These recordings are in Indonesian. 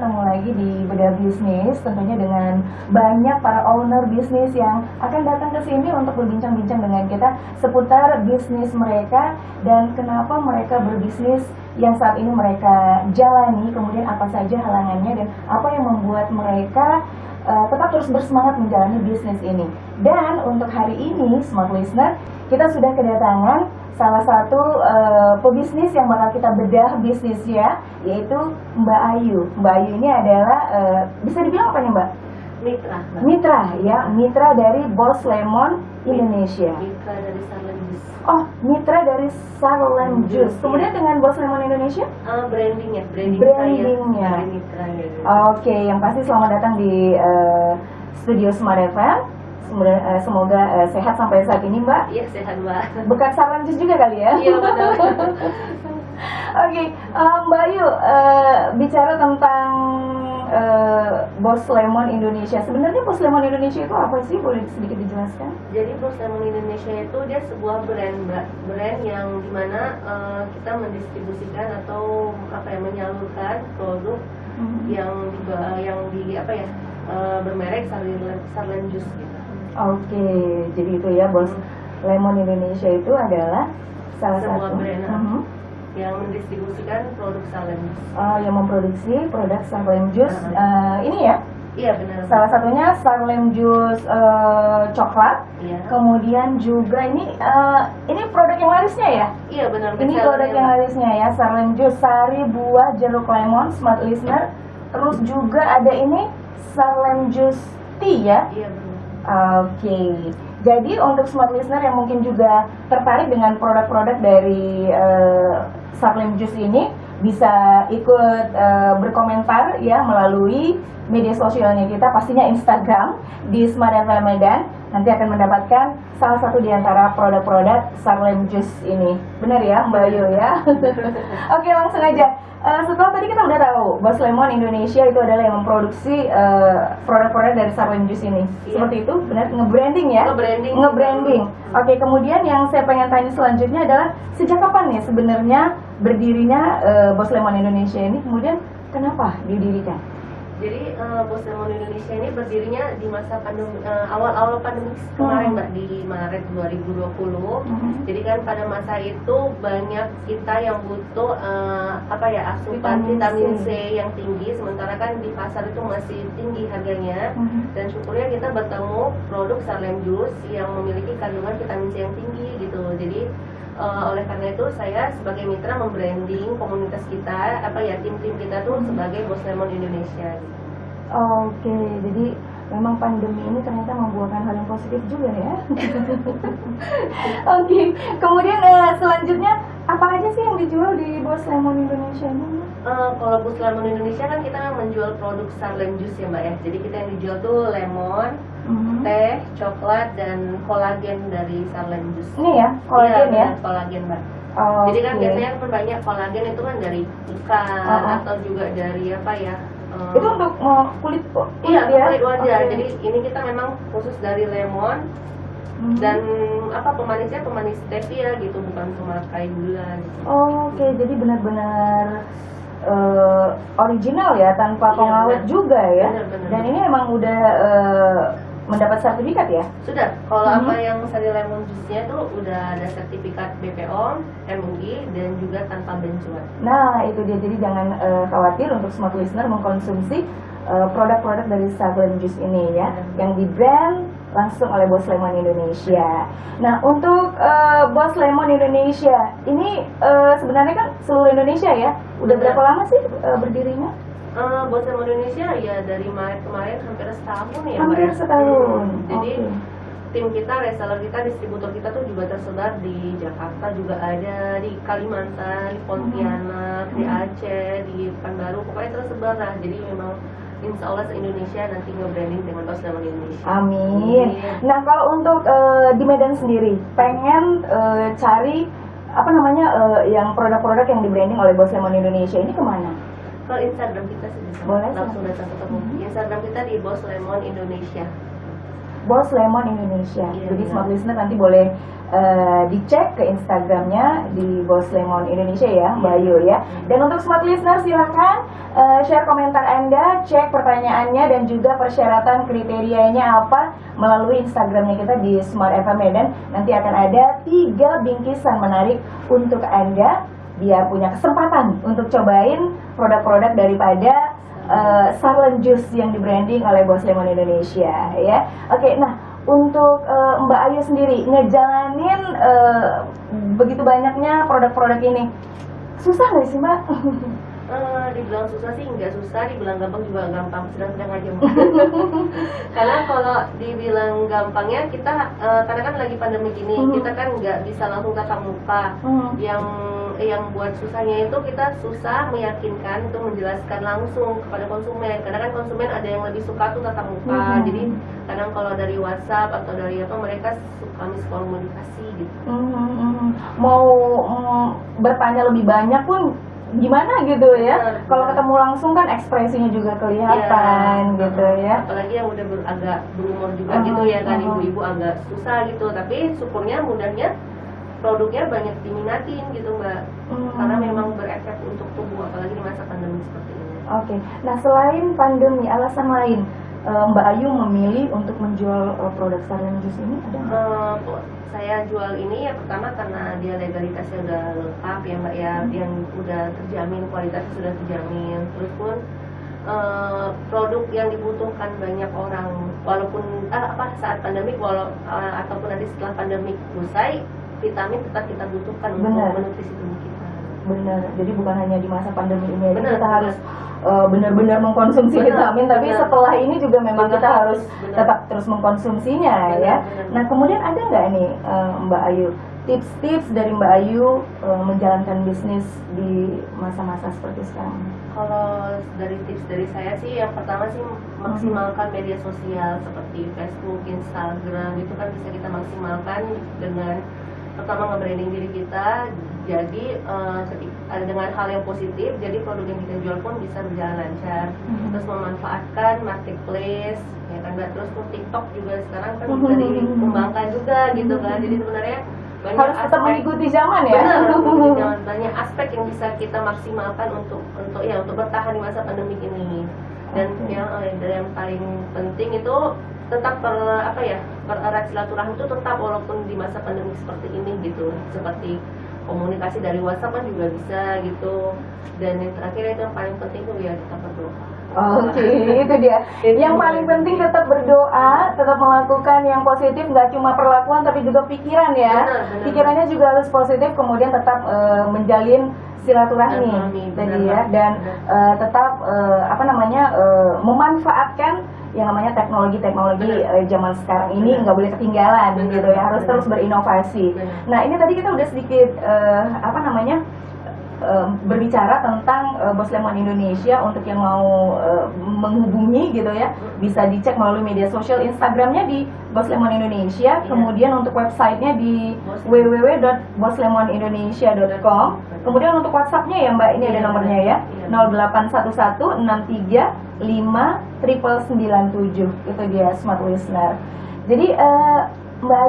ketemu lagi di Bedah Bisnis, tentunya dengan banyak para owner bisnis yang akan datang ke sini untuk berbincang-bincang dengan kita seputar bisnis mereka dan kenapa mereka berbisnis yang saat ini mereka jalani, kemudian apa saja halangannya dan apa yang membuat mereka tetap terus bersemangat menjalani bisnis ini. Dan untuk hari ini, Smart Listener, kita sudah kedatangan salah satu pebisnis yang bakal kita bedah bisnisnya, yaitu Mbak Ayu. Mbak Ayu ini adalah, bisa dibilang apa nih Mbak? Mitra. Mitra ya, mitra dari Boss Lemon Indonesia. Mitra dari Sarlem Juice. Oh, mitra dari Sarlem Juice. Kemudian dengan Boss Lemon Indonesia? Brandingnya. Brandingnya. Dari mitra ya. Oke, yang pasti selamat datang di studio Smart FM. Semoga sehat sampai saat ini Mbak. Iya, sehat Mbak. Bekas Sarlem Juice juga kali ya? Iya, benar. Oke, Mbak Ayu, bicara tentang Boss Lemon Indonesia. Sebenarnya Boss Lemon Indonesia itu apa sih? Boleh sedikit dijelaskan? Jadi Boss Lemon Indonesia itu dia sebuah brand Mbak. Brand yang dimana kita mendistribusikan atau menyalurkan produk yang bermerek Sarlem Juice gitu. Oke, jadi itu ya, Boss Lemon Indonesia itu adalah salah sebuah satu brand yang mendistribusikan produk Sarlem Juice. yang memproduksi produk Sarlem Juice. Ini ya, Iya benar. salah satunya Sarlem Juice coklat. Iya. Kemudian juga ini produk yang larisnya ya. Iya benar. Ini produk yang larisnya ya, Sarlem Juice sari buah jeruk lemon, Smart Listener. Terus juga ada ini Sarlem Juice tea ya. Iya benar. Oke, jadi untuk Smart Listener yang mungkin juga tertarik dengan produk-produk dari Sarlem Juice ini, bisa ikut berkomentar ya melalui media sosialnya kita, pastinya Instagram di Smart FM Medan. Nanti akan mendapatkan salah satu di antara produk-produk Sarlem Juice ini. Benar ya Mbak Ayu ya? Oke, langsung aja. Setelah tadi kita udah tahu Boss Lemon Indonesia itu adalah yang memproduksi produk-produk dari Sarlem Juice ini. Iya. Seperti itu, benar? Nge-branding ya? Nge-branding. Oke, kemudian yang saya pengen tanya selanjutnya adalah sejak kapan nih sebenarnya berdirinya Boss Lemon Indonesia ini? Kemudian kenapa didirikan? Jadi Boss Lemon Indonesia ini berdirinya di masa pandemi, awal-awal pandemi kemarin Mbak, di Maret 2020. Jadi kan pada masa itu banyak kita yang butuh asupan vitamin C yang tinggi, sementara kan di pasar itu masih tinggi harganya. Dan syukurnya kita bertemu produk Sarlem Juice yang memiliki kandungan vitamin C yang tinggi gitu. Jadi oleh karena itu saya sebagai mitra membranding komunitas kita, tim-tim kita tuh sebagai Boss Lemon Indonesia. Oke, jadi memang pandemi ini ternyata membuahkan hal yang positif juga ya. Oke, kemudian selanjutnya apa aja sih yang dijual di Boss Lemon Indonesia ini? Kalau Boss Lemon Indonesia kan kita menjual produk Sarlem Juice ya Mbak ya. Jadi kita yang dijual tuh lemon, teh, coklat, dan kolagen dari Sarlem Juice. Ini ya, kolagen ya? Kolagen Mbak. Oh, jadi kan biasanya banyak kolagen itu kan dari ikan atau juga dari itu untuk kulit iya, ya? kulit wajah. Jadi ini kita memang khusus dari lemon dan pemanisnya pemanis stevia gitu, bukan memakai gula gitu. Oke, jadi benar-benar original ya, tanpa pengawet juga ya. Benar. Dan ini emang udah mendapat sertifikat ya? Sudah. Kalau yang sari lemon juice-nya tuh udah ada sertifikat BPOM, MUI, dan juga tanpa bencuan. Nah, itu dia. Jadi jangan khawatir untuk Smart Listener mengkonsumsi produk-produk dari Sarlem Juice ini ya, yang di brand langsung oleh Boss Lemon Indonesia. Nah, untuk Boss Lemon Indonesia ini sebenarnya kan seluruh Indonesia ya. Udah berapa lama sih berdirinya? Boss Lemon Indonesia ya dari Maret kemarin hampir setahun ya. Hampir setahun. Jadi tim kita, reseller kita, distributor kita tuh juga tersebar di Jakarta, juga ada di Kalimantan, di Pontianak, di Aceh, di Pekanbaru, pokoknya tersebar lah. Jadi memang insya Allah se-Indonesia nanti nge-branding dengan Boss Lemon Indonesia. Amin. Nah, kalau untuk di Medan sendiri pengen cari yang produk-produk yang di-branding oleh Boss Lemon Indonesia ini kemana? Kalau Instagram kita sih bisa boleh, langsung datang ketemu. Instagram kita di Boss Lemon Indonesia. Boss Lemon Indonesia. Iya, Jadi benar. smart listener nanti boleh dicek ke Instagramnya di Boss Lemon Indonesia ya, Mbak Ayu ya. Dan untuk smart listener silahkan share komentar Anda, cek pertanyaannya dan juga persyaratan kriterianya apa melalui Instagramnya kita di Smart FM Medan. Nanti akan ada 3 bingkisan menarik untuk Anda biar punya kesempatan untuk cobain produk-produk daripada Sarlen Juice yang di-branding oleh Boss Lemon Indonesia ya. Oke, nah untuk Mbak Ayu sendiri ngejalanin begitu banyaknya produk-produk ini, susah nggak sih Mbak? Dibilang susah sih nggak susah, dibilang gampang juga gampang, sedang-sedang aja. Karena kalau dibilang gampangnya kita karena kan lagi pandemi gini, kita kan nggak bisa langsung tatap muka. Yang buat susahnya itu kita susah meyakinkan untuk menjelaskan langsung kepada konsumen. Karena kan konsumen ada yang lebih suka tuh tatap muka. Jadi kadang kalau dari WhatsApp atau dari apa mereka suka miskomunikasi gitu. Mau bertanya lebih banyak pun gimana gitu ya. Kalau ketemu langsung kan ekspresinya juga kelihatan gitu ya. Apalagi yang udah agak berumur juga gitu ya kan, ibu-ibu agak susah gitu. Tapi syukurnya mudahnya produknya banyak diminatin gitu Mbak. Karena memang berefek untuk tubuh apalagi di masa pandemi seperti ini. Oke. Nah selain pandemi, alasan lain Mbak Ayu memilih untuk menjual produk Sarlen Juice ini ada nggak? Saya jual ini ya pertama karena dia legalitasnya udah lengkap ya Mbak ya, yang udah terjamin, kualitasnya sudah terjamin. Terus pun produk yang dibutuhkan banyak orang walaupun saat pandemik ataupun nanti setelah pandemik usai, vitamin tetap kita butuhkan untuk menutrisi tubuh kita. Benar. Jadi bukan hanya di masa pandemi ini aja kita harus benar-benar mengkonsumsi vitamin, tapi setelah ini juga memang kita harus tetap terus mengkonsumsinya ya. Nah kemudian ada nggak nih Mbak Ayu tips-tips dari Mbak Ayu menjalankan bisnis di masa-masa seperti sekarang? Kalau dari tips dari saya sih yang pertama sih maksimalkan media sosial seperti Facebook, Instagram, itu kan bisa kita maksimalkan dengan pertama nge-branding diri kita, jadi dengan hal yang positif, jadi produk yang kita jual pun bisa berjalan lancar. Terus memanfaatkan marketplace, ya kan, terus pun TikTok juga sekarang kan bisa dikembangkan juga gitu kan. Jadi sebenarnya banyak harus tetap mengikuti zaman ya. Benar, banyak aspek yang bisa kita maksimalkan untuk bertahan di masa pandemi ini. Dan yang paling penting itu tetap bererat silaturahmi itu tetap walaupun di masa pandemi seperti ini gitu. Seperti komunikasi dari WhatsApp kan juga bisa gitu. Dan yang terakhir itu yang paling penting tuh ya kita berdoa. Oke, itu dia. Yang paling penting tetap berdoa, tetap melakukan yang positif, nggak cuma perlakuan tapi juga pikiran ya. Benar. Pikirannya juga harus positif, kemudian tetap menjalin silaturahmi tadi ya, dan tetap memanfaatkan yang namanya teknologi zaman sekarang ini nggak boleh ketinggalan gitu ya, harus terus berinovasi. Nah ini tadi kita udah sedikit berbicara tentang Boss Lemon Indonesia. Untuk yang mau menghubungi gitu ya, bisa dicek melalui media sosial, Instagramnya di Boss Lemon Indonesia, kemudian untuk websitenya di www.bosslemonindonesia.com. Kemudian untuk WhatsAppnya ya Mbak, ini ada nomornya ya, 0811635997. Itu dia smart listener. Jadi Mbak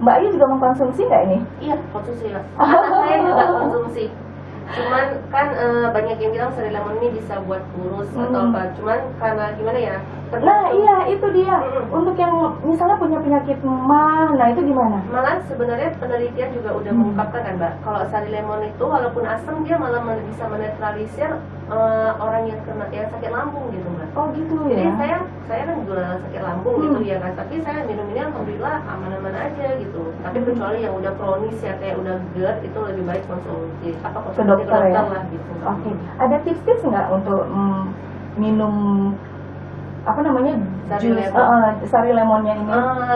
Ayu juga mengkonsumsi nggak ini? Iya, konsumsi ya. Saya juga konsumsi. Cuman kan banyak yang bilang Sarlen Lemon ini bisa buat kurus atau apa. Cuman karena gimana ya? Nah iya itu dia. Untuk yang misalnya punya penyakit mah, nah itu gimana? Malah sebenarnya penelitian juga udah mengungkapkan kan Mbak, kalau Sarlen Lemon itu walaupun asam dia malah bisa menetralisir orang yang kena sakit lambung gitu Mbak. Oh gitu ya. Jadi saya kan juga sakit lambung gitu ya kan, tapi saya minum ini alhamdulillah aman-aman aja gitu. Tapi kecuali yang udah kronis ya kayak udah GERD, itu lebih baik konsultasi ke dokter ya? lah gitu. Oke. Ada tips-tips nggak untuk minum sari lemonnya ini?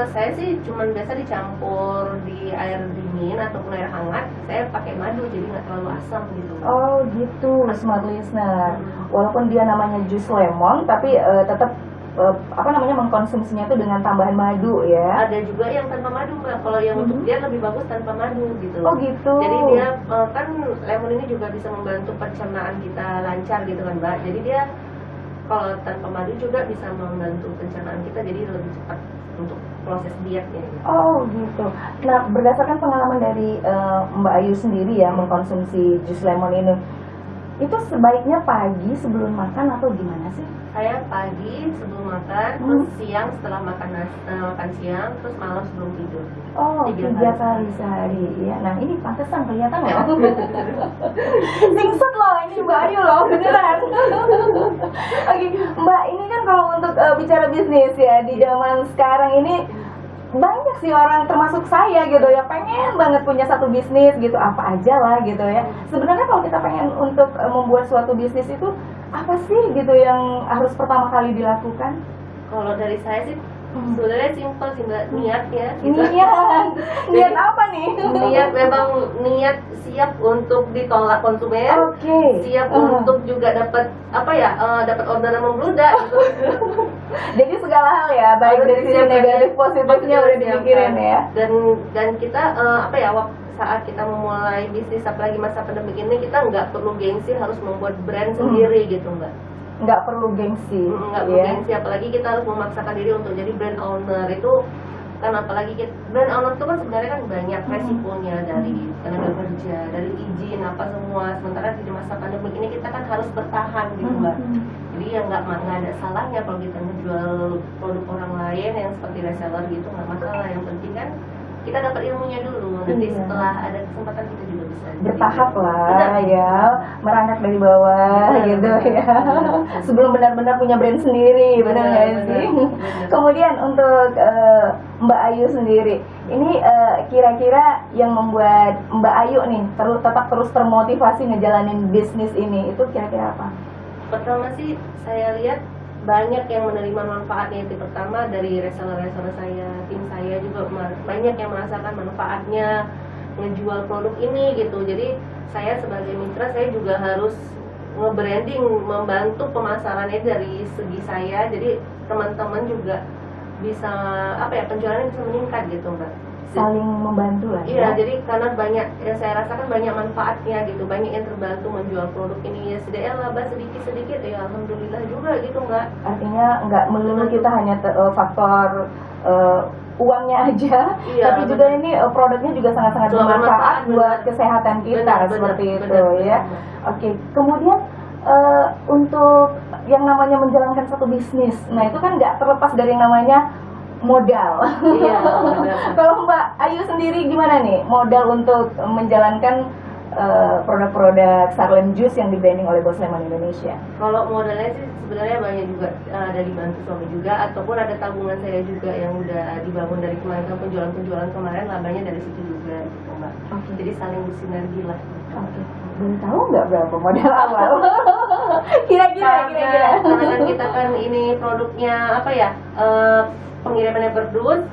Saya sih cuma biasa dicampur di air dingin ataupun air hangat. Saya pakai madu jadi nggak terlalu asam gitu. Oh gitu, smart listener. Walaupun dia namanya jus lemon, tapi tetap mengkonsumsinya itu dengan tambahan madu ya. Ada juga yang tanpa madu Mbak. Kalau yang untuk dia lebih bagus tanpa madu gitu. Oh gitu. Jadi dia kan lemon ini juga bisa membantu pencernaan kita lancar gitu kan Mbak. Jadi dia kalau tanpa madu juga bisa membantu pencernaan kita jadi lebih cepat untuk proses dietnya. Oh gitu. Nah, berdasarkan pengalaman dari Mbak Ayu sendiri ya mengkonsumsi jus lemon ini, itu sebaiknya pagi sebelum makan atau gimana sih? Saya pagi sebelum makan, terus siang setelah makan siang, terus malam sebelum tidur. Oh, 3 kali sehari ya. Nah, ini pantesan kelihatan ya. Singset loh ini Mbak Ayu loh, beneran. Oke, Mbak, ini kan kalau untuk bicara bisnis ya di zaman sekarang ini banyak sih orang termasuk saya gitu ya pengen banget punya satu bisnis gitu, apa aja lah gitu ya. Sebenarnya kalau kita pengen untuk membuat suatu bisnis itu apa sih gitu yang harus pertama kali dilakukan? Kalau dari saya sih sebenarnya simpel sih Mbak, niat ya. Niat apa nih? Niat memang niat siap untuk ditolak konsumen. Oke. Siap untuk juga dapat dapat orderan membludak gitu. Jadi segala hal ya, baik dari sisi negatif positifnya udah dipikirin ya. Dan kita saat kita memulai bisnis apalagi masa pandemi ini kita nggak perlu gengsi harus membuat brand sendiri gitu Mbak. Nggak perlu gengsi. Nggak perlu gengsi, apalagi kita harus memaksakan diri untuk jadi brand owner itu kan, apalagi brand owner itu kan sebenarnya kan banyak resikonya dari tenaga kerja, dari izin apa semua. Sementara di masa pandemi ini kita kan harus bertahan gitu Mbak. Jadi ya nggak ada salahnya kalau kita menjual produk orang lain yang seperti reseller gitu, nggak masalah. Yang penting kan kita dapat ilmunya dulu, nanti setelah ada kesempatan kita juga bisa bertahap lah ya, merangkak dari bawah gitu ya. Sebelum benar-benar punya brand sendiri, benar nggak sih? Kemudian untuk Mbak Ayu sendiri, ini kira-kira yang membuat Mbak Ayu nih tetap terus termotivasi ngejalanin bisnis ini itu kira-kira apa? Pertama sih saya lihat banyak yang menerima manfaatnya. Itu pertama dari reseller-reseller saya, tim saya juga banyak yang merasakan manfaatnya ngejual produk ini gitu. Jadi saya sebagai mitra saya juga harus nge-branding, membantu pemasarannya dari segi saya. Jadi teman-teman juga bisa penjualannya bisa meningkat gitu Mbak. Saling membantu lah ya. Jadi karena banyak yang saya rasakan banyak manfaatnya gitu, banyak yang terbantu menjual produk ini ya, sedikit laba sedikit ya alhamdulillah juga gitu Mbak. Artinya nggak melulu kita hanya faktor uangnya aja, tapi juga ini produknya juga sangat-sangat bermanfaat buat kesehatan kita seperti itu ya. Oke, kemudian untuk yang namanya menjalankan satu bisnis, nah itu kan nggak terlepas dari yang namanya modal. Iya. Kalau Mbak Ayu sendiri gimana nih modal untuk menjalankan produk-produk Sarlem Juice yang di-branding oleh Boss Lemon Indonesia? Kalau modalnya sih sebenarnya banyak juga, dari bantu suami juga ataupun ada tabungan saya juga yang udah dibangun dari kemarin penjualan kemarin, labanya dari situ juga gitu Mbak. Jadi saling bersinergi lah. Boleh tahu nggak berapa modal awal? Kira-kira. Karena kan kita kan ini produknya pengirimannya per dus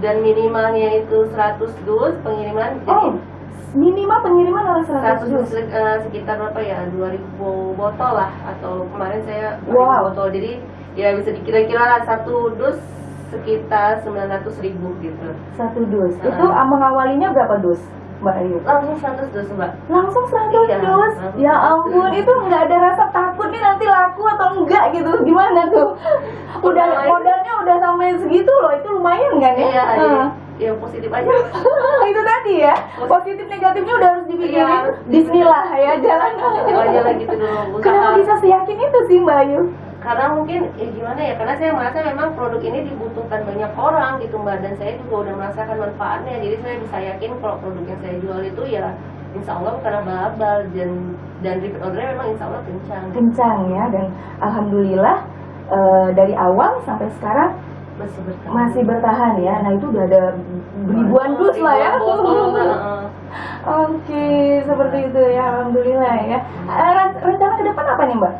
dan minimalnya itu 100 dus pengiriman. Jadi minimal pengiriman harus 100 dus. Sekitar berapa ya? 2000 botol lah, atau kemarin saya 2000 botol. Jadi ya bisa dikira-kira lah satu dus sekitar 900.000 gitu. Satu dus. Itu mengawalinya berapa dus, Mbak Ayu? Langsung 100 dus Mbak. Langsung 100 dus? Ya ampun, itu nggak ada rasa takut nih nanti laku atau enggak gitu? Gimana tuh? Modalnya udah sampai segitu loh, itu lumayan kan ya? Iya, ya positif aja. Itu tadi ya, positif negatifnya udah harus dipikirin. Bismillah ya, jalan aja lah gitu dulu. Kenapa bisa seyakin itu sih Mbak Ayu? Karena mungkin gimana ya, karena saya merasa memang produk ini dibutuhkan banyak orang gitu Mbak, dan saya juga udah merasakan manfaatnya. Jadi saya bisa yakin kalau produk yang saya jual itu ya insya Allah karena abal dan repeat ordernya memang insya Allah kencang ya. Dan alhamdulillah dari awal sampai sekarang masih bertahan ya. Nah itu udah ada ribuan dus lah ya. Oke, seperti itu ya, alhamdulillah ya. Rencana ke depan apa nih Mbak?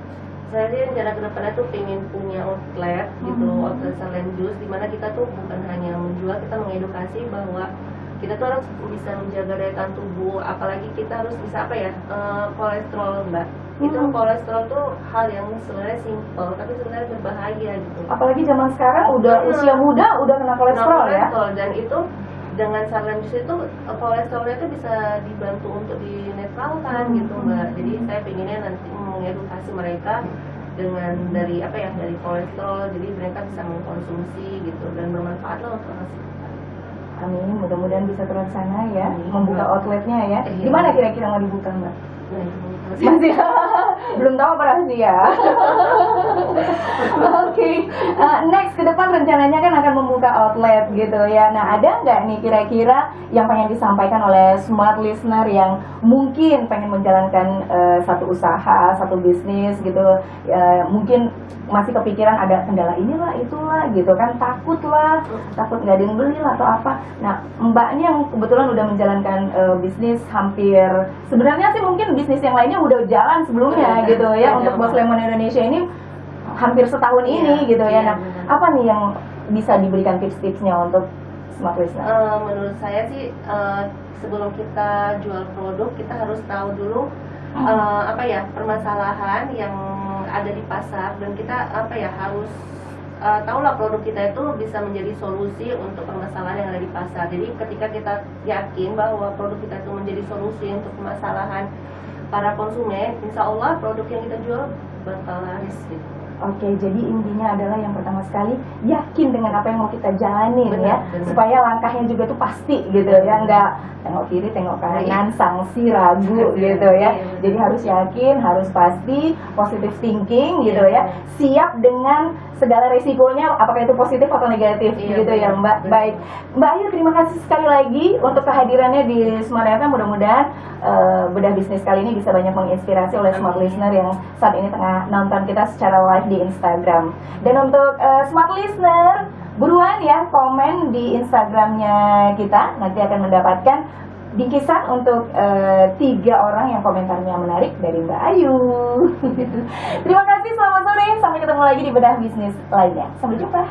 Saya sih rencana ke depannya tuh pengen punya outlet gitu, outlet Sarlem Juice, dimana kita tuh bukan hanya menjual, kita mengedukasi bahwa kita tuh harus bisa menjaga daya tahan tubuh, apalagi kita harus bisa kolesterol Mbak. Itu kolesterol tuh hal yang sebenarnya simpel tapi sebenarnya berbahaya gitu. Apalagi zaman sekarang udah usia muda udah kena kolesterol ya. Dan itu dengan Sarlem Juice itu kolesterolnya itu bisa dibantu untuk dinetralkan gitu Mbak. Jadi saya pengennya nanti mengedukasi mereka dengan dari apa ya, dari kolesterol, jadi mereka bisa mengkonsumsi gitu dan bermanfaat lah untuk anak. Amin, mudah-mudahan bisa terlaksana ya, Amin. membuka outletnya ya. Iya. Di mana kira-kira mau dibuka, Mbak? Nah, itu Masih belum tahu apa rahasia. Oke, next ke depan rencananya kan akan membuka outlet gitu ya. Nah, ada nggak nih kira-kira yang pengen disampaikan oleh smart listener yang mungkin pengen menjalankan satu usaha, satu bisnis gitu, mungkin masih kepikiran ada kendala inilah itulah gitu kan, takut nggak ada yang beli lah atau apa. Nah, Mbaknya yang kebetulan udah menjalankan bisnis hampir, sebenarnya sih mungkin bisnis yang lainnya udah jalan sebelumnya gitu ya, untuk Boss Lemon Indonesia ini hampir setahun ini gitu ya. Nah, apa nih yang bisa diberikan tips-tipsnya untuk smart listener? Menurut saya sih sebelum kita jual produk kita harus tahu dulu apa ya, permasalahan yang ada di pasar, dan kita apa ya, harus tahulah produk kita itu bisa menjadi solusi untuk permasalahan yang ada di pasar. Jadi ketika kita yakin bahwa produk kita itu menjadi solusi untuk permasalahan para konsumen, insya Allah produk yang kita jual bakal laris gitu. Oke, jadi intinya adalah yang pertama sekali yakin dengan apa yang mau kita jalanin, ya, Benar. supaya langkahnya juga tuh pasti gitu ya, nggak tengok kiri tengok kanan sangsi ragu gitu ya. Iya, Jadi harus yakin, harus pasti, positive thinking gitu Iya, ya, siap dengan segala resikonya, apakah itu positif atau negatif Iya, gitu ya benar, Mbak. benar. Baik, Mbak Ayu, terima kasih sekali lagi untuk kehadirannya di Smart FM. Mudah-mudahan bedah bisnis kali ini bisa banyak menginspirasi oleh smart Amin. listener yang saat ini tengah nonton kita secara live di Instagram. Dan untuk smart listener, buruan ya komen di Instagramnya kita, nanti akan mendapatkan bingkisan untuk 3 orang yang komentarnya menarik dari Mbak Ayu. Terima kasih, selamat sore, sampai ketemu lagi di bedah bisnis lainnya. Sampai jumpa.